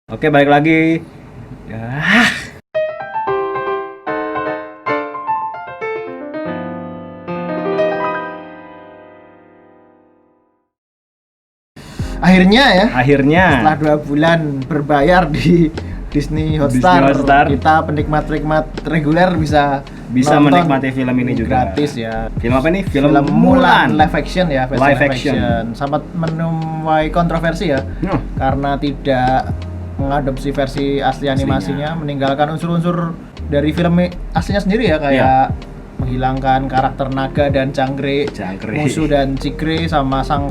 Oke, balik lagi. Ya. Akhirnya Akhirnya setelah 2 bulan berbayar di Disney Hotstar, kita penikmat reguler bisa nonton menikmati film ini juga gratis ya. Film apa nih? Film Mulan live action ya, versi Live action. Sempat menuai kontroversi ya, karena tidak mengadopsi versi asli animasinya, meninggalkan unsur-unsur dari film aslinya sendiri ya, kayak menghilangkan karakter naga dan cangkrik, musuh dan cikre sama sang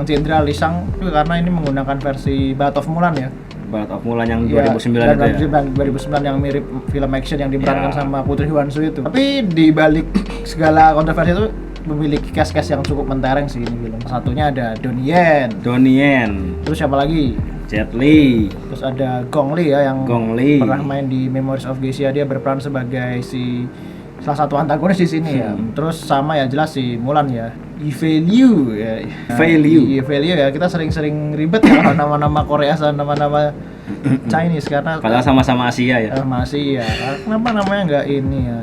jenderal Lisang, karena ini menggunakan versi Ballad of Mulan ya. Ballad of Mulan yang 2009 itu ya. 2009 yang mirip film action yang diperankan sama Putri Hwansoo itu. Tapi di balik segala kontroversi itu memiliki cast-cast yang cukup mentereng sih ini film. Satunya ada Donnie Yen. Terus siapa lagi? Jet Li. Terus ada Gong Li ya, yang Gong Li pernah main di Memories of Geisha. Dia berperan sebagai salah satu antagonis di sini ya. Terus sama ya, jelas si Mulan ya. Yifei Liu ya. Yifei Liu ya. Kita sering-sering ribet ya kalau nama-nama Korea sama nama-nama Chinese, karena Padahal sama-sama Asia ya. Masih ya. Kenapa namanya nggak ini ya?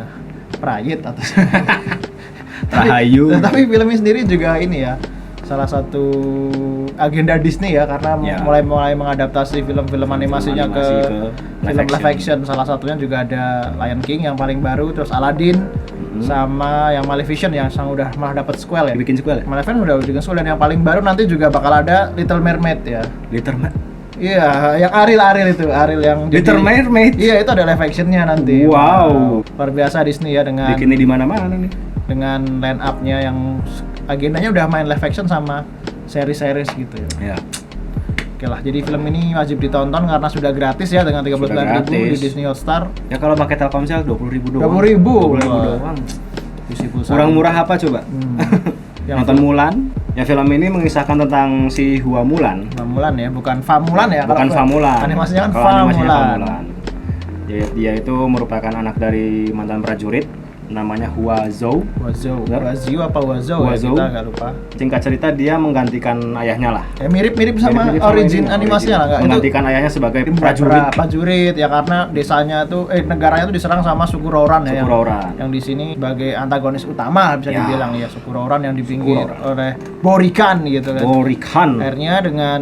Prayit atau Rahayu. Tapi film ini sendiri juga ini ya, salah satu agenda Disney ya, karena mulai mengadaptasi film-film animasinya ke film live action. Salah satunya juga ada Lion King yang paling baru, terus Aladdin, sama yang Maleficent yang udah malah dapat sequel ya. Bikin sequel ya? Maleficent udah bikin sequel, dan yang paling baru nanti juga bakal ada Little Mermaid ya. Little Mermaid. Iya, yang Ariel yang Little Mermaid. Iya, itu ada live actionnya nanti. Wow. Luar biasa Disney ya, dengan Bikinnya di mana-mana nih. Dengan line up-nya yang agendanya udah main live action sama series gitu ya. Ya. Oke lah, jadi film ini wajib ditonton karena sudah gratis ya, dengan 39.000 di Disney Hotstar. Ya kalau pakai Telkomsel 20.000 doang. 20.000 doang. Isi pulsa. Kurang murah apa coba? Nonton Mulan. Ya, film ini mengisahkan tentang si Hua Mulan. Mulan ya, bukan Fa Mulan ya. Bukan Fa Mulan. Animasinya kan Kalau Fa animasinya Mulan. Dia itu merupakan anak dari mantan prajurit, namanya Hua Zhou. Wazhou apa Wazhou ya, kita nggak lupa. Singkat cerita, dia menggantikan ayahnya lah. Ya mirip sama origin animasinya lah, nggak? Menggantikan ayahnya sebagai prajurit ya, karena desanya tuh negaranya tuh diserang sama suku Rouran ya. Yang di sini sebagai antagonis utama bisa dibilang ya, suku Rouran yang dipinggir oleh Borikan gitu kan. Akhirnya dengan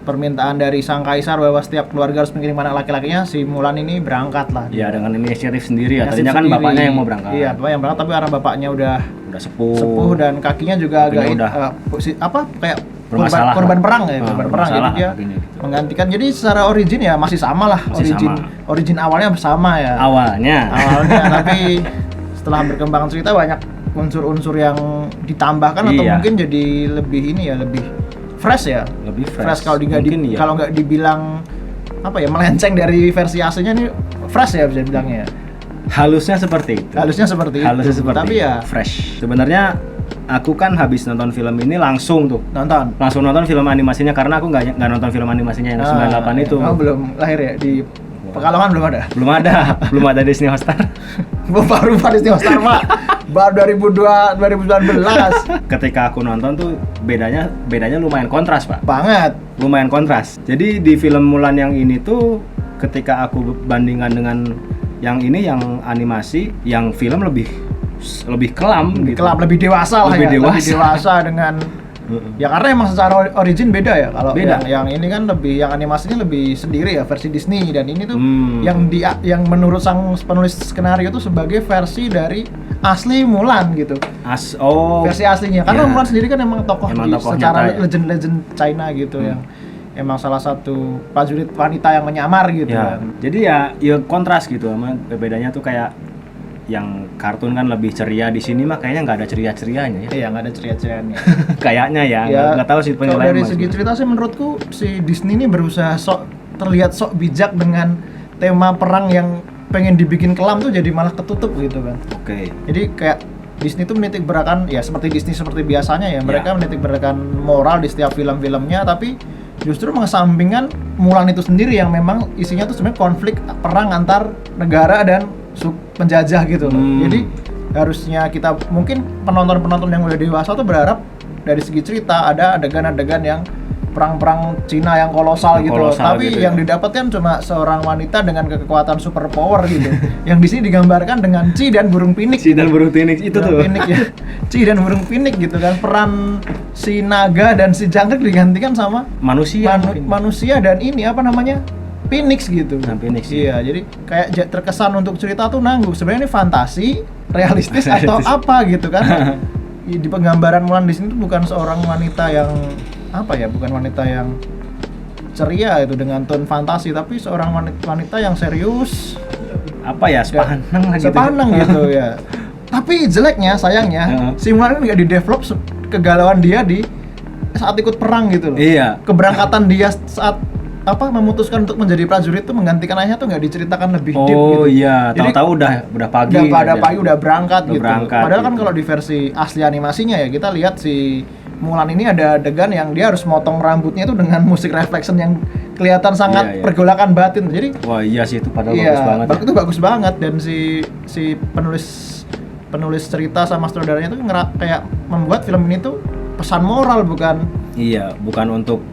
permintaan dari sang kaisar bahwa setiap keluarga harus mengirim anak laki-lakinya, si Mulan ini berangkat lah. Ya, dengan inisiatif sendiri ya. Tadinya kan bapaknya yang mau berangkat. Iya, bapaknya yang berangkat, tapi karena bapaknya udah sepuh dan kakinya juga agak kayak korban perang ya, jadi dia menggantikan. Jadi secara origin ya masih sama lah, origin awalnya sama ya. Awalnya Tapi setelah berkembang cerita banyak unsur-unsur yang ditambahkan atau mungkin jadi lebih fresh ya. Lebih fresh kalau nggak dibilang apa ya, melenceng dari versi aslinya, nih fresh ya bisa bilangnya ya. Halusnya seperti itu. Tapi ya fresh. Sebenarnya aku kan habis nonton film ini langsung nonton film animasinya, karena aku nggak nonton film animasinya yang 98 itu. Kamu belum lahir ya, di Pekalongan belum ada Disney Hotstar. Baru Disney Hotstar Pak. Baru 2019. Ketika aku nonton tuh bedanya lumayan kontras, Pak. Lumayan kontras. Jadi di film Mulan yang ini tuh, ketika aku bandingkan dengan yang ini, yang animasi, yang film lebih kelam gitu. Lebih dewasa lah, lebih dewasa dengan ya, karena emang secara origin beda ya. Kalau yang ini kan yang animasinya lebih sendiri ya, versi Disney, dan ini tuh yang menurut sang penulis skenario tuh sebagai versi dari asli Mulan gitu. Versi aslinya. Karena Mulan sendiri kan emang tokoh secara legend China gitu, yang emang salah satu prajurit wanita yang menyamar gitu kan. Jadi ya kontras gitu. Bedanya tuh kayak yang kartun kan lebih ceria, di sini mah kayaknya nggak ada ceria-cerianya ya. Iya, nggak ada ceria-cerianya. Kayaknya ya, nggak tahu sih penilaian. Kalau dari segi cerita sih menurutku si Disney ini berusaha terlihat sok bijak dengan tema perang yang pengen dibikin kelam tuh, jadi malah ketutup gitu kan. Oke. Jadi kayak Disney tuh menitik beratkan ya, seperti Disney seperti biasanya ya, mereka menitik beratkan moral di setiap film-filmnya, tapi justru mengesampingkan Mulan itu sendiri yang memang isinya tuh sebenarnya konflik perang antar negara dan penjajah gitu. Jadi harusnya kita, mungkin penonton yang udah dewasa tuh berharap dari segi cerita ada adegan-adegan yang perang-perang Cina yang kolosal gitu. Tapi gitu, yang didapatkan cuma seorang wanita dengan kekuatan super power gitu. Yang di sini digambarkan dengan Chi dan burung pinik. Chi dan burung pinik itu tuh. Pinik ya. Chi dan burung pinik gitu kan. Peran si naga dan si jangkrik digantikan sama manusia dan ini apa namanya? Phoenix gitu. Phoenix. Iya, jadi kayak terkesan untuk cerita tuh nanggung. Sebenarnya ini fantasi, realistis atau apa gitu kan. Di penggambaran Mulan di sini tuh bukan seorang wanita yang bukan wanita yang ceria itu dengan tone fantasi, tapi seorang wanita yang serius. Sepaneng gitu ya. Tapi jeleknya, sayangnya, si Mulan ini nggak di-develop kegalauan dia di saat ikut perang gitu loh. Iya. Keberangkatan dia saat memutuskan untuk menjadi prajurit itu menggantikan ayahnya tuh nggak diceritakan lebih deep gitu. Oh iya, tahu-tahu udah pagi. Udah berangkat gitu. Padahal gitu. Kan kalau di versi asli animasinya ya kita lihat si Mulan ini ada adegan yang dia harus motong rambutnya itu dengan musik reflection yang kelihatan sangat pergolakan batin. Jadi wah iya sih itu padahal bagus banget. Itu bagus banget dan si penulis cerita sama sutradaranya itu kayak membuat film ini tuh pesan moral bukan. Iya, bukan untuk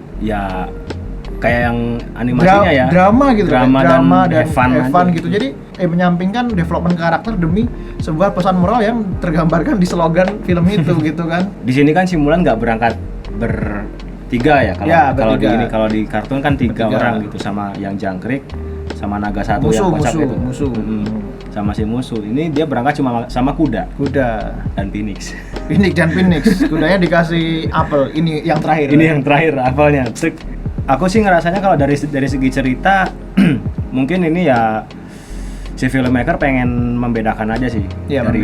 kayak yang animasinya drama gitu, drama dan fun gitu. Jadi menyampingkan development karakter demi sebuah pesan moral yang tergambarkan di slogan film itu gitu kan. Di sini kan si Mulan nggak berangkat bertiga ya kalau di kartun kan tiga orang gitu sama yang jangkrik sama naga satu yang kocak itu. Sama si musuh. Ini dia berangkat cuma sama kuda dan Phoenix. Kudanya dikasih apel. Ini yang terakhir apelnya. Aku sih ngerasanya kalau dari segi cerita mungkin ini si filmmaker pengen membedakan aja sih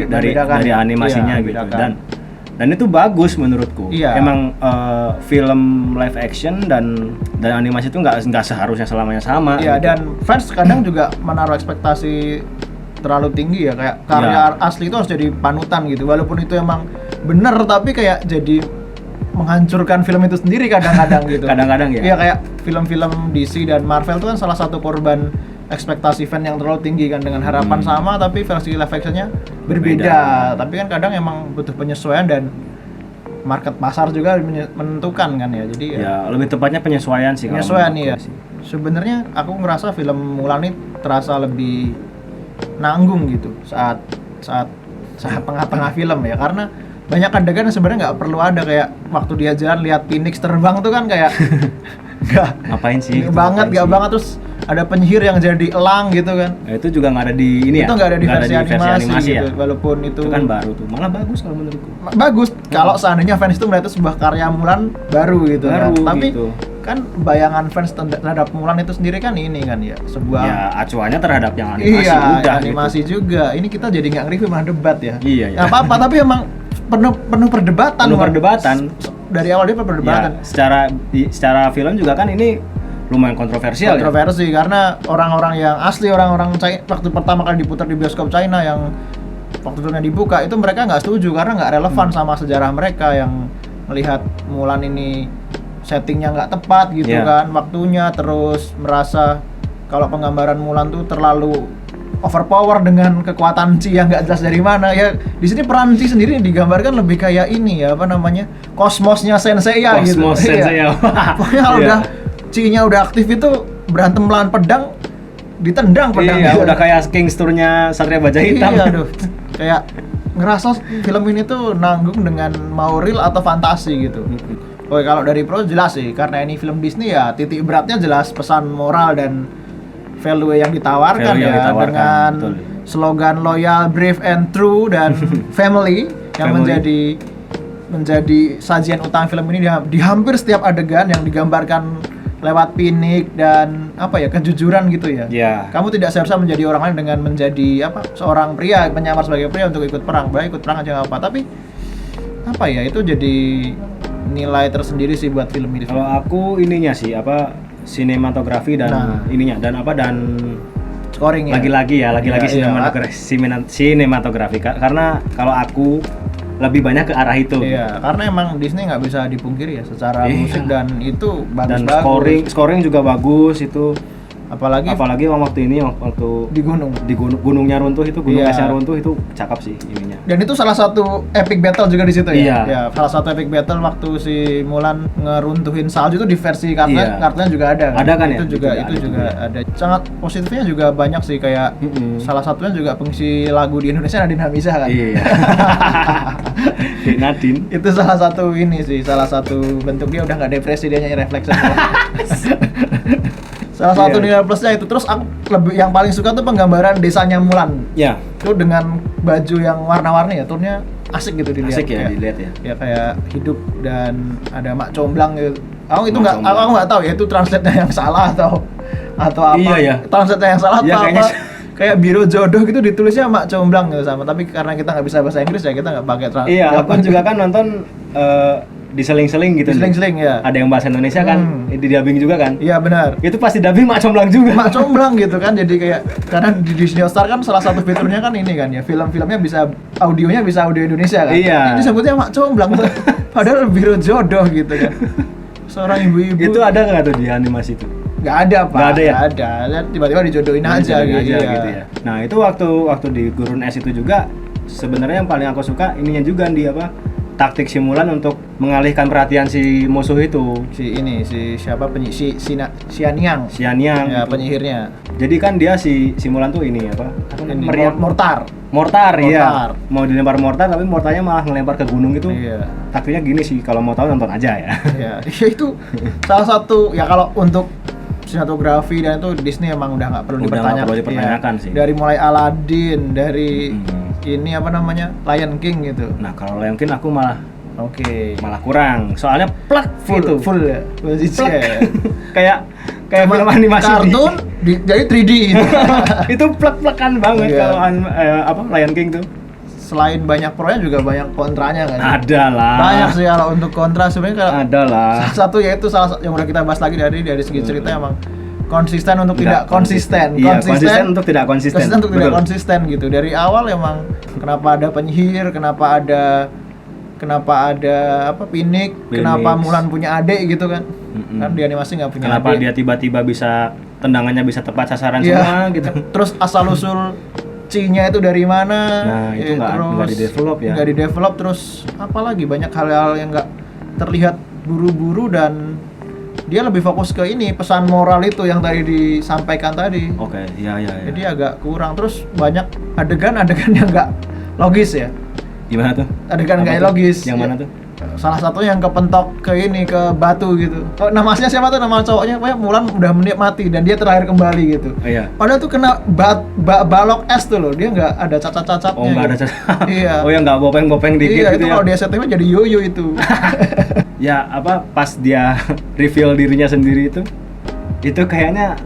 dari animasinya gitu dan itu bagus menurutku. Emang film live action dan animasi itu nggak seharusnya selamanya sama. Iya, gitu. Dan fans kadang juga menaruh ekspektasi terlalu tinggi ya, kayak karya asli itu harus jadi panutan gitu. Walaupun itu emang bener tapi kayak jadi menghancurkan film itu sendiri kadang-kadang gitu. Kadang-kadang ya. Iya, kayak film-film DC dan Marvel itu kan salah satu korban ekspektasi fan yang terlalu tinggi kan, dengan harapan sama tapi versi live actionnya berbeda. Tapi kan kadang emang butuh penyesuaian dan market pasar juga menentukan kan ya. Jadi lebih tepatnya penyesuaian sih. Penyesuaian ya. Sebenarnya aku ngerasa film Mulan ini terasa lebih nanggung gitu saat tengah-tengah film ya, karena banyak adegan yang sebenarnya nggak perlu ada, kayak waktu dia jalan lihat Phoenix terbang tuh kan kayak ngapain sih? Nggak banget terus ada penyihir yang jadi elang gitu kan. Itu juga nggak ada di ini itu nggak ada di versi animasi gitu. Walaupun itu kan baru tuh, malah bagus kalau menurutku. Bagus kalau seandainya fans itu melihat sebuah karya Mulan baru gitu kan. Tapi kan bayangan fans terhadap Mulan itu sendiri kan ini kan ya sebuah acuannya terhadap yang animasi animasi gitu. Juga. Ini kita jadi nggak nge-review malah debat ya. Iya. Apa tapi emang penuh perdebatan. Dari awal dia perdebatan. Secara film juga kan ini lumayan kontroversial. Karena orang-orang yang asli, orang-orang China, waktu pertama kali diputar di bioskop China yang waktu filmnya dibuka itu mereka nggak setuju karena nggak relevan sama sejarah mereka, yang melihat Mulan ini settingnya nggak tepat gitu kan waktunya, terus merasa kalau penggambaran Mulan tuh terlalu overpower dengan kekuatan Chi yang nggak jelas dari mana ya. Di sini peran Chi sendiri digambarkan lebih kayak ini ya, apa namanya, kosmosnya Senseiya gitu. Senseiya. Pokoknya kalau udah Chi-nya udah aktif itu berantem melawan pedang, ditendang pedang. Iya, udah kayak Kingsturnya Satria Baja Hitam. Iya, aduh. Kayak ngerasa film ini tuh nanggung dengan mau real atau fantasi gitu. Oke, kalau dari pro jelas sih, karena ini film Disney ya titik beratnya jelas pesan moral dan value yang ditawarkan dengan slogan loyal, brave and true dan family yang menjadi sajian utama film ini di hampir setiap adegan yang digambarkan lewat Phoenix dan kejujuran gitu ya. Kamu tidak seharusnya menjadi orang lain dengan menjadi seorang pria, menyamar sebagai pria untuk ikut perang. Ikut perang aja tapi itu jadi nilai tersendiri sih buat film ini. Kalau aku ininya sih sinematografi dan dan scoring lagi-lagi sinematografi karena kalau aku lebih banyak ke arah itu. Iya, karena emang Disney nggak bisa dipungkiri ya secara musik dan itu bagus. Dan scoring juga bagus itu. Apalagi waktu di gunungnya runtuh itu, esnya runtuh itu cakep sih ininya. Dan itu salah satu epic battle juga di situ ya. Ya, salah satu epic battle waktu si Mulan ngeruntuhin salju itu di versi kartunya juga ada. Ada kan itu ya? Itu juga ada. Sangat positifnya juga banyak sih, kayak salah satunya juga pengisi lagu di Indonesia Nadine Hamizah kan. Iya. Nadine. Itu salah satu bentuk dia udah nggak depresi, dia nyanyi Reflection. Salah satu nilai plusnya itu. Terus aku yang paling suka tuh penggambaran desanya Mulan. Iya. Itu dengan baju yang warna-warni ya, turnya asik gitu dilihat. Asik ya dilihat ya. Ya kayak hidup dan ada mak comblang gitu. Aku nggak tahu ya itu translate-nya yang salah atau apa. Iya ya. Translate-nya yang salah atau apa. Kayak biro jodoh gitu ditulisnya mak comblang gitu sama. Tapi karena kita nggak bisa bahasa Inggris ya kita nggak pakai translate. Iya, aku juga kan nonton diseling-seling gitu. Diseling-seling ya. Ada yang bahasa Indonesia kan, di dubbing juga kan? Iya benar. Itu pasti dubbing mak comblang juga. Mak comblang gitu kan. Jadi kayak karena di Disney Star kan salah satu fiturnya kan ini kan ya, film-filmnya bisa audionya bisa audio Indonesia kan. Iya. Ini disebutnya mak comblang. Padahal biro jodoh gitu kan. Seorang ibu-ibu. Itu ada nggak tuh di animasi itu? Nggak ada Pak. Nggak ada ya? Nggak ada. Tiba-tiba dijodohin aja gitu ya. Nah itu waktu di Gurun Es itu juga sebenarnya yang paling aku suka ininya juga di taktik si Mulan untuk mengalihkan perhatian si musuh itu. Si siapa Xianyang ya, penyihirnya. Jadi kan dia si Mulan tuh ini mortar iya. Mau dilempar mortar tapi mortarnya malah ngelempar ke gunung itu. Iya. Taktiknya gini sih, kalau mau tahu nonton aja ya. Iya. Itu salah satu ya, kalau untuk sinematografi dan itu Disney emang udah nggak perlu dipertanyakan sih. Dari mulai Aladdin, dari ini Lion King gitu. Nah kalau Lion King aku malah kurang, soalnya plak full ya. kayak film animasi kartun jadi 3D gitu. Itu plak-plakan banget kalau Lion King tuh. Selain banyak pronya juga banyak kontranya kan? Ada lah. Banyak sih kalau untuk kontra sebenarnya. Ada lah. Salah satu yang udah kita bahas lagi dari segi cerita emang konsisten untuk tidak konsisten. Konsisten untuk tidak konsisten. Konsisten untuk tidak konsisten gitu. Dari awal emang kenapa ada penyihir, kenapa ada Pinik, kenapa Mulan punya adik gitu kan? Kan di animasi nggak punya kenapa adik. Dia tiba-tiba bisa tendangannya bisa tepat sasaran semua gitu. Terus asal usul C-nya itu dari mana? Nah, itu nggak di-develop ya. Nggak di-develop, terus apalagi banyak hal-hal yang nggak terlihat buru-buru dan dia lebih fokus ke ini pesan moral itu yang tadi disampaikan tadi. Oke, iya. Jadi agak kurang, terus banyak adegan-adegan yang nggak logis ya. Gimana tuh? Adegan nggak logis. Yang mana tuh? Salah satunya yang kepentok ke batu gitu. Oh, namanya siapa tuh, nama cowoknya? Mulan udah mati dan dia terlahir kembali gitu. Iya. Padahal tuh kena balok es tuh loh, dia nggak ada cacat-cacatnya. Oh, nggak ada cacat. Iya. Oh, yang nggak bopeng-bopeng dikit iya, gitu ya. Iya, itu kalau dia settingnya jadi yoyo itu. Ya, pas dia reveal dirinya sendiri itu kayaknya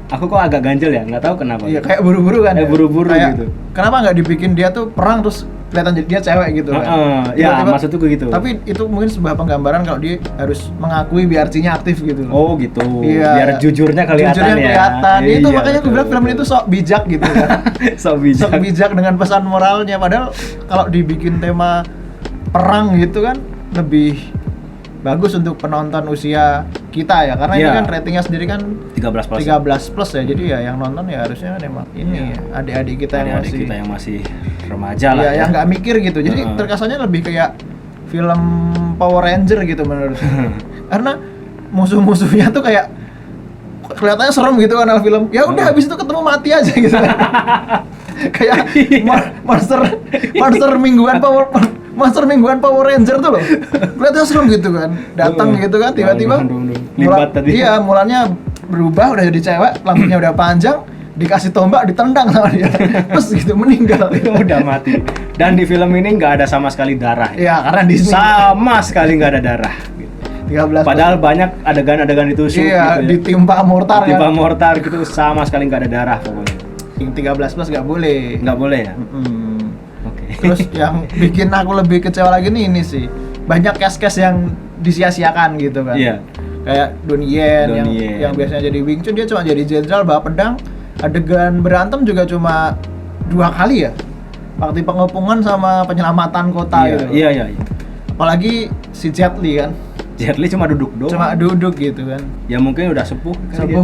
aku kok agak ganjel ya, nggak tahu kenapa. Iya, kayak buru-buru kan. Buru-buru gitu. Kenapa nggak dibikin dia tuh perang terus kelihatan dia cewek gitu kan? Ya, maksudku gitu. Tapi itu mungkin sebuah penggambaran kalau dia harus mengakui BRC-nya aktif gitu. Oh gitu. Iya. Biar jujurnya kelihatan ya. Itu makanya aku bilang film ini tuh sok bijak gitu kan. Sok bijak dengan pesan moralnya. Padahal kalau dibikin tema perang gitu kan lebih bagus untuk penonton usia kita ya, karena ini kan ratingnya sendiri kan 13 plus ya, jadi ya yang nonton ya harusnya memang ini adik-adik kita yang masih remaja lah ya, yang nggak mikir gitu, jadi terkesannya lebih kayak film Power Ranger gitu menurut karena musuh-musuhnya tuh kayak kelihatannya serem gitu kan film, ya udah habis itu ketemu mati aja gitu kayak monster mingguan Power Ranger tuh loh. Kelihatannya serem gitu kan. Datang gitu kan tiba-tiba libat tadi. Iya, Mulannya berubah udah jadi cewek, rambutnya udah panjang, dikasih tombak ditendang sama dia. Terus gitu meninggal. Udah mati. Dan di film ini nggak ada sama sekali darah. Iya, karena Disney. Sama sekali nggak ada darah. 13. Padahal banyak adegan-adegan ditusuk gitu ya. Ditimpa mortar gitu, sama sekali nggak ada darah pokoknya. 13 plus nggak boleh. Nggak boleh ya? Terus yang bikin aku lebih kecewa lagi nih ini sih, banyak cast yang disia-siakan gitu kan. Iya. Kayak Donnie Yen yang biasanya jadi Wing Chun, dia cuma jadi jenderal bawa pedang. Adegan berantem juga cuma 2 kali ya, waktu pengepungan sama penyelamatan kota gitu. Iya. Apalagi si Jet Li kan, Jet Li cuma duduk doang. Cuma duduk gitu kan. Ya mungkin udah sepuh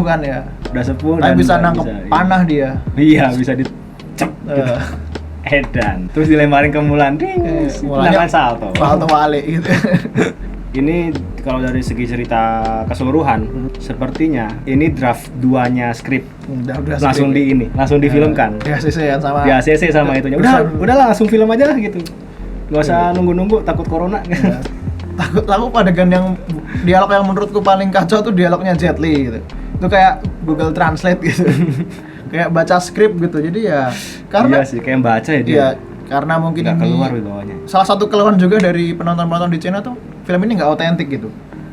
kan ya. Udah sepuh. Tapi bisa nangkep panah dia. Iya, bisa dicep gitu. Edan. Terus dilemparin ke Mulan. Mulanya salto balik gitu. Ini kalau dari segi cerita keseluruhan, sepertinya ini draft 2-nya skrip. Langsung langsung difilmkan. Di ACC sama. Di ACC sama itunya. Udahlah langsung film aja gitu. Gak usah nunggu-nunggu takut corona. Takut adegan yang dialog yang menurutku paling kacau tuh dialognya Jet Li gitu. Itu kayak Google Translate gitu. Kayak baca skrip gitu. Jadi ya karena iya sih kayak baca ya dia. Iya, karena mungkin nggak ini keluar bawahnya. Salah satu keluhan juga dari penonton-penonton di China tuh film ini nggak otentik gitu.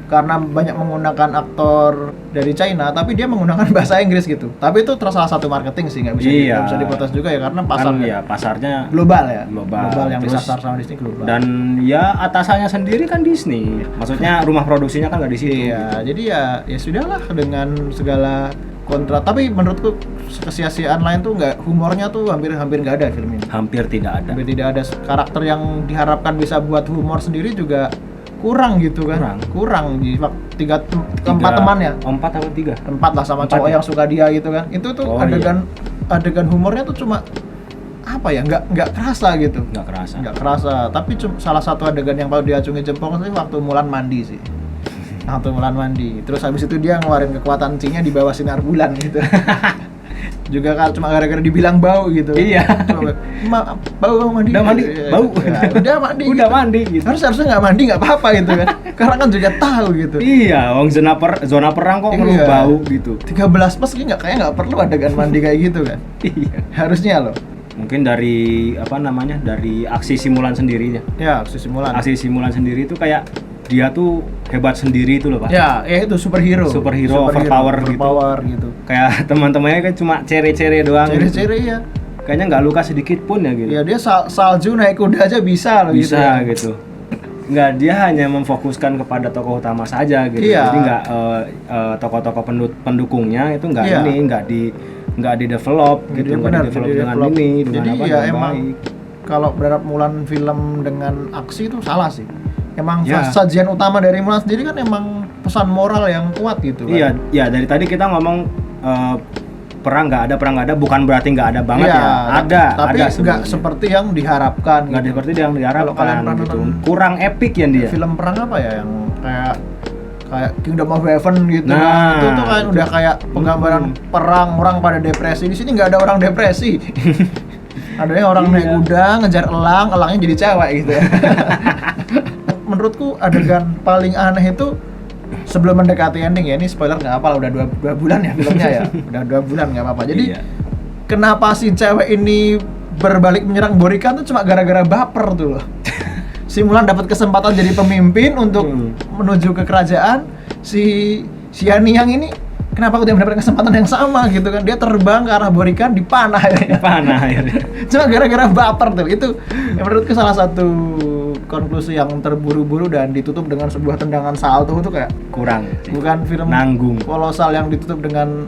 Karena banyak menggunakan aktor dari China, tapi dia menggunakan bahasa Inggris gitu. Tapi itu terus salah satu marketing sih, nggak bisa diprotes juga ya karena pasarnya global ya. Global yang terus, disasar sama Disney global. Dan ya atasannya sendiri kan Disney. Maksudnya rumah produksinya kan nggak di situ. Iya, jadi ya sudahlah dengan segala kontra. Tapi menurutku kesia-siaan lain tuh humornya tuh hampir nggak ada film ini. Hampir tidak ada. Hampir tidak ada karakter yang diharapkan bisa buat humor sendiri juga kurang gitu kan. Kurang di 4 teman ya. 4 atau 3? 4 lah sama cowok yang suka dia gitu kan. Itu tuh adegan humornya tuh cuma apa ya, nggak kerasa gitu. Nggak kerasa. Tapi salah satu adegan yang paling diacungi jempol sih waktu Mulan mandi sih. Waktu Mulan mandi. Terus habis itu dia ngeluarin kekuatan Qi-nya di bawah sinar bulan gitu. Juga kan cuma gara-gara dibilang bau gitu. Iya. Bau mandi. Udah mandi, bau. Ya, udah mandi. Udah mandi gitu. Harusnya nggak mandi nggak apa-apa gitu kan. Karena kan juga tahu gitu. Iya, wong zona perang kok perlu bau gitu. 13 plus nggak perlu adegan mandi kayak gitu kan. Iya. Harusnya loh. Mungkin dari dari aksi simulan sendirinya. Ya, aksi simulan. Aksi simulan sendiri itu kayak dia tuh hebat sendiri itu loh Pak. Ya itu superhero overpower gitu. Kayak teman-temannya kan cuma cere-cere doang. Cere-cere ya. Kayaknya nggak luka sedikit pun ya gitu. Ya dia salju naik kuda aja bisa loh gitu. Bisa gitu. Nggak, dia hanya memfokuskan kepada tokoh utama saja gitu. Iya. Jadi nggak tokoh-tokoh pendukungnya itu nggak di develop gitu, nggak di develop dengan ini. Jadi ya emang kalau berharap Mulan film dengan aksi itu salah sih. Emang sajian utama dari Mulan sendiri kan emang pesan moral yang kuat gitu kan. Iya, ya dari tadi kita ngomong perang nggak ada, bukan berarti nggak ada banget ya. Tapi nggak seperti yang diharapkan. Nggak seperti yang diharapkan. Kalau kalian pernah nonton kurang epic ya dia. Film perang apa ya yang kayak Kingdom of Heaven gitu kan. Itu tuh kan udah kayak penggambaran perang, orang pada depresi. Di sini nggak ada orang depresi. Adanya orang naik kuda ngejar elangnya jadi cewek gitu ya. Menurutku adegan paling aneh itu sebelum mendekati ending ya, ini spoiler nggak apa lah, udah 2 bulan ya filmnya ya, udah 2 bulan nggak apa-apa. Jadi kenapa si cewek ini berbalik menyerang Borikan tuh cuma gara-gara baper tuh loh. Si Mulan dapat kesempatan jadi pemimpin untuk menuju ke kerajaan, si Xianyang ini kenapa aku tidak mendapat kesempatan yang sama gitu kan. Dia terbang ke arah Borikan dipanah ya. Cuma gara-gara baper tuh. Itu yang menurutku salah satu konklusi yang terburu-buru dan ditutup dengan sebuah tendangan salto itu kayak kurang. Bukan film nanggung kolosal yang ditutup dengan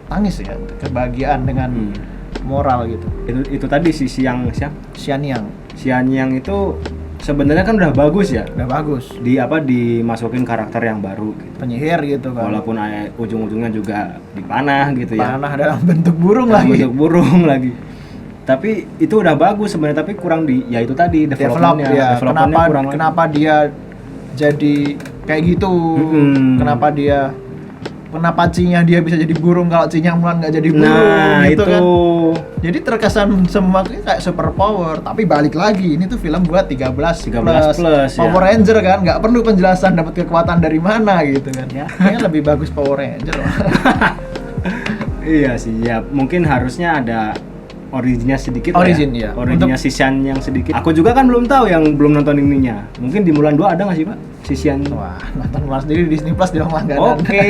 tangis ya, kebahagiaan dengan moral gitu. Itu tadi si Xianyang itu sebenarnya kan udah bagus ya. Udah bagus. Dimasukin karakter yang baru gitu. Penyihir gitu kan. Walaupun ujung-ujungnya juga dipanah gitu ya. Panah dalam bentuk burung lagi. Tapi itu udah bagus sebenarnya, tapi kurang ya itu tadi developmentnya kurang. Kenapa dia jadi kayak gitu? Kenapa Qi-nya dia bisa jadi burung kalau Qi-nya Mulan nggak jadi burung gitu kan? Jadi terkesan semua kayak super power, tapi balik lagi ini tuh film buat 13 plus Power Ranger kan, nggak perlu penjelasan dapat kekuatan dari mana gitu kan ya. Kayaknya lebih bagus Power Ranger. Iya sih, ya mungkin harusnya ada originnya sedikit ya. Originnya si Xian yang sedikit. Aku juga kan belum tahu yang belum nonton ininya. Mungkin di Mulan 2 ada nggak sih Pak? Si Xian. Wah, nonton Mulan sendiri di Disney Plus di langganan. Oke.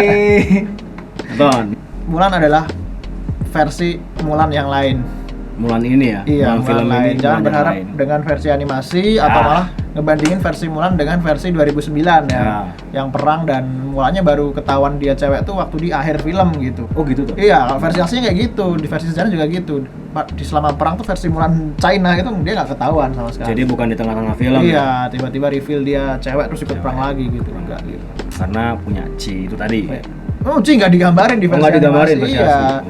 Nonton. Mulan adalah versi Mulan yang lain. Mulan ini ya? Iya, Mulan film lain. ini. Jangan berharap dengan versi animasi atau malah ngebandingin versi Mulan dengan versi 2009 ya. Yang perang dan mulanya baru ketahuan dia cewek tuh waktu di akhir film gitu. Oh gitu tuh? Iya, kalau versi aslinya kayak gitu, di versi sejarah juga gitu. di selama perang tuh versi Mulan China itu dia nggak ketahuan sama sekali. Jadi bukan di tengah-tengah film. Iya, tiba-tiba reveal dia cewek terus ikut perang lagi gitu. Enggak gitu. Karena punya Chi itu tadi. Oh, Chi nggak digambarin di versi nggak digambarin versi iya.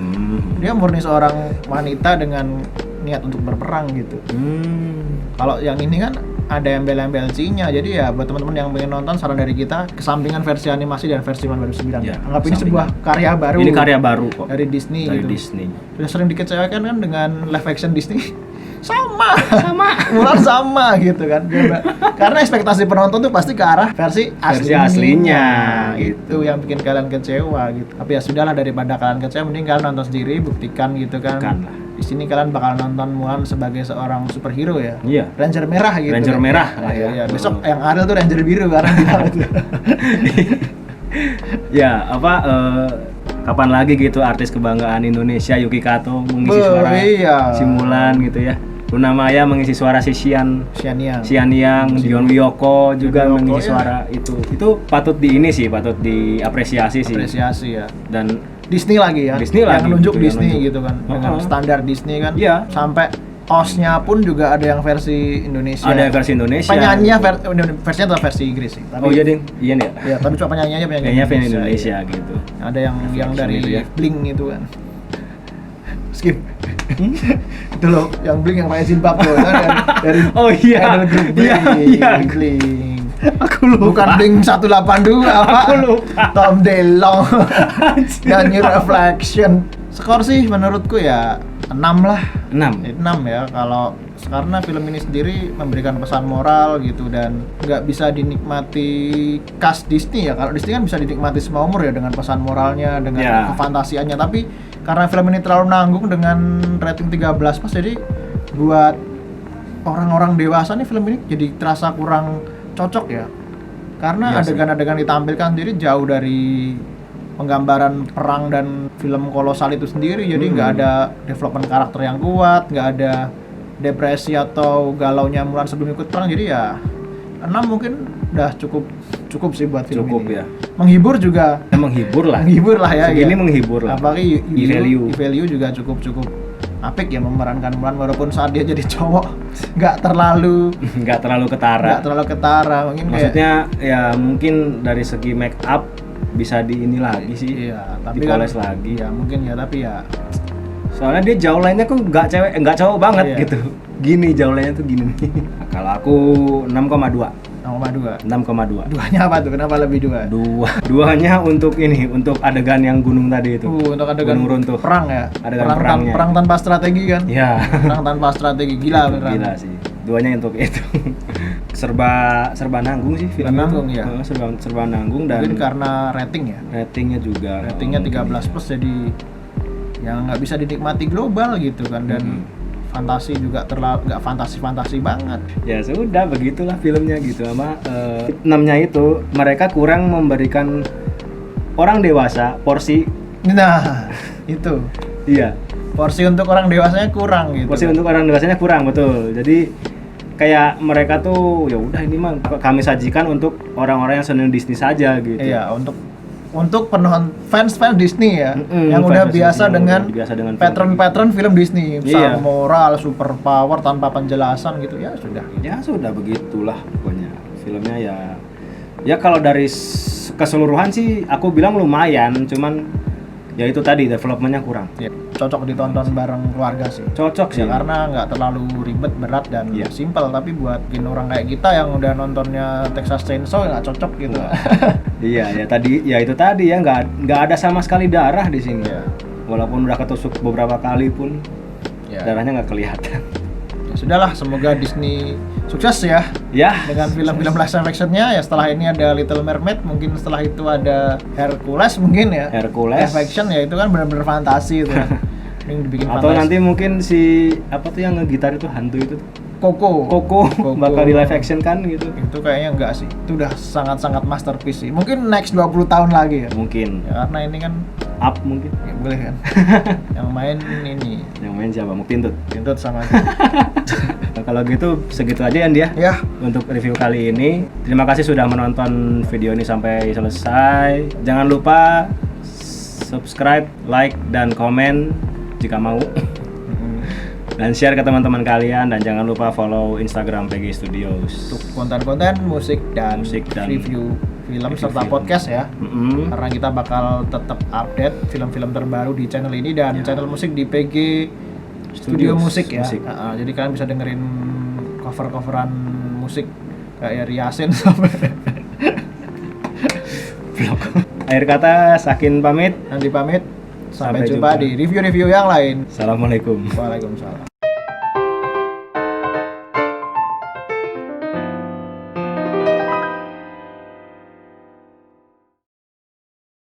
Dia murni seorang wanita dengan niat untuk berperang gitu. Kalau yang ini kan ada embel-embel Chi-nya, jadi ya buat teman-teman yang pengen nonton, saran dari kita kesampingan versi animasi dan versi 2009 ya. Anggap ini sebuah karya baru. Ini karya baru kok. Dari Disney. Dari gitu. Disney. Sudah sering dikecewakan kan dengan live action Disney. sama Mulan sama gitu kan. Karena ekspektasi penonton tuh pasti ke arah versi aslinya gitu yang bikin kalian kecewa gitu. Tapi ya sudahlah, daripada kalian kecewa mending kalian nonton sendiri, buktikan gitu kan. Di sini kalian bakal nonton Mulan sebagai seorang superhero ya. Iya. Ranger merah gitu. Ranger kan. merah lah ya. Iya. Besok yang ada tuh Ranger biru karena itu. Ya, kapan lagi gitu artis kebanggaan Indonesia Yuki Kato mengisi suara si Mulan gitu ya. Luna Maya mengisi suara si Xian Yang, Dion Wiyoko juga mengisi suara itu. Itu patut diapresiasi sih. Apresiasi ya. Dan Disney lagi ya. Yang nunjuk Disney gitu kan. Dengan standar Disney kan. Iya. Sampai OS-nya pun juga ada yang versi Indonesia. Ada versi Indonesia. Penyanyinya versinya tetap versi Inggris sih. Tapi, iya ding, iya nih. Ya, tapi cuma penyanyinya Indonesia ya. Gitu. Ada yang dari itu ya. Blink itu kan. Skip. Itu loh, yang Blink yang pakai jilbab loh. Dari oh iya. Iya. Blink. Aku lupa. Bukan Blink 182 apa? Aku lupa. Tom DeLonge. Nyanyi Reflection. Skor sih menurutku ya 6 lah. 6 ya, kalau karena film ini sendiri memberikan pesan moral gitu dan nggak bisa dinikmati khas Disney ya. Kalau Disney kan bisa dinikmati semua umur ya dengan pesan moralnya, dengan kefantasiannya, tapi karena film ini terlalu nanggung dengan rating 13+, jadi buat orang-orang dewasa nih film ini jadi terasa kurang cocok ya. Karena adegan-adegan ditampilkan sendiri jauh dari penggambaran perang dan film kolosal itu sendiri, jadi nggak ada development karakter yang kuat, nggak ada depresi atau galaunya Mulan sebelum ikut perang, jadi ya 6 mungkin udah cukup sih buat film ini. Ya. Menghibur juga. Menghibur lah ya. Segini menghibur lah. Apalagi value juga cukup apik ya memerankan Mulan, walaupun saat dia jadi cowok nggak terlalu ketara. Mungkin maksudnya ya mungkin dari segi make up bisa di ini lagi sih, tapi dipoles kan, lagi ya mungkin ya, tapi ya soalnya dia jauh lainnya kok nggak cowok banget gitu, gini jauh lainnya tuh gini. Kalau aku 6,2. Duanya apa tuh? Kenapa lebih dua? Duanya untuk adegan yang gunung tadi itu. Untuk adegan gunung runtuh. Perang ya? Adegan perang tanpa strategi kan? Iya. Perang tanpa strategi, gila beneran. Gila sih. Duanya untuk itu. serba nanggung sih film nanggung itu. Ya. Serba nanggung dan mungkin karena rating ya. Ratingnya juga. Ratingnya 13+, jadi yang nggak bisa dinikmati global gitu kan, dan fantasi juga terlalu nggak fantasi banget. Ya sudah, begitulah filmnya gitu. Sama 6-nya itu mereka kurang memberikan orang dewasa porsi. Nah, itu. Iya. Porsi untuk orang dewasanya kurang gitu. Porsi untuk orang dewasanya kurang, betul. Jadi kayak mereka tuh ya udah ini mah kami sajikan untuk orang-orang yang senang Disney saja gitu. Iya, untuk fans Disney ya, yang udah biasa dengan pattern film Disney, pesan moral, super power tanpa penjelasan gitu, ya sudah. Ya sudah, begitulah pokoknya filmnya ya kalau dari keseluruhan sih aku bilang lumayan, cuman ya itu tadi developmentnya kurang. Ya, cocok ditonton bareng keluarga sih. Cocok sih. Ya, karena nggak terlalu ribet, berat dan simple. Tapi buat orang kayak kita yang udah nontonnya Texas Chainsaw nggak cocok gitu. Iya itu tadi ya, nggak ada sama sekali darah di sini. Ya. Walaupun udah ketusuk beberapa kali pun darahnya nggak kelihatan. Ya sudahlah, semoga Disney sukses ya. Dengan film-film live action-nya ya. Setelah ini ada Little Mermaid, mungkin setelah itu ada Hercules mungkin ya. Live action ya, itu kan benar-benar fantasi itu. Dibikin atau fantasi. Nanti mungkin si apa tuh yang ngegitar itu hantu itu tuh. Coco bakal di live action kan gitu. Itu kayaknya enggak sih. Itu udah sangat-sangat masterpiece sih. Mungkin next 20 tahun lagi ya. Mungkin. Ya, karena ini kan Up mungkin. Ya, boleh kan. Yang main siapa? Pintut sama. Nah, kalau gitu segitu aja ya. Ya. Untuk review kali ini. Terima kasih sudah menonton video ini sampai selesai. Jangan lupa subscribe, like dan komen jika mau. Dan share ke teman-teman kalian dan jangan lupa follow Instagram PG Studios untuk konten-konten musik dan review film serta podcast ya. Karena kita bakal tetap update film-film terbaru di channel ini dan channel musik di PG Studio Musik ya. Jadi kalian bisa dengerin cover-coveran musik kayak Riasin sampai Akhir kata, Sakin pamit. Andi pamit. Sampai jumpa di review-review yang lain. Assalamualaikum. Waalaikumsalam.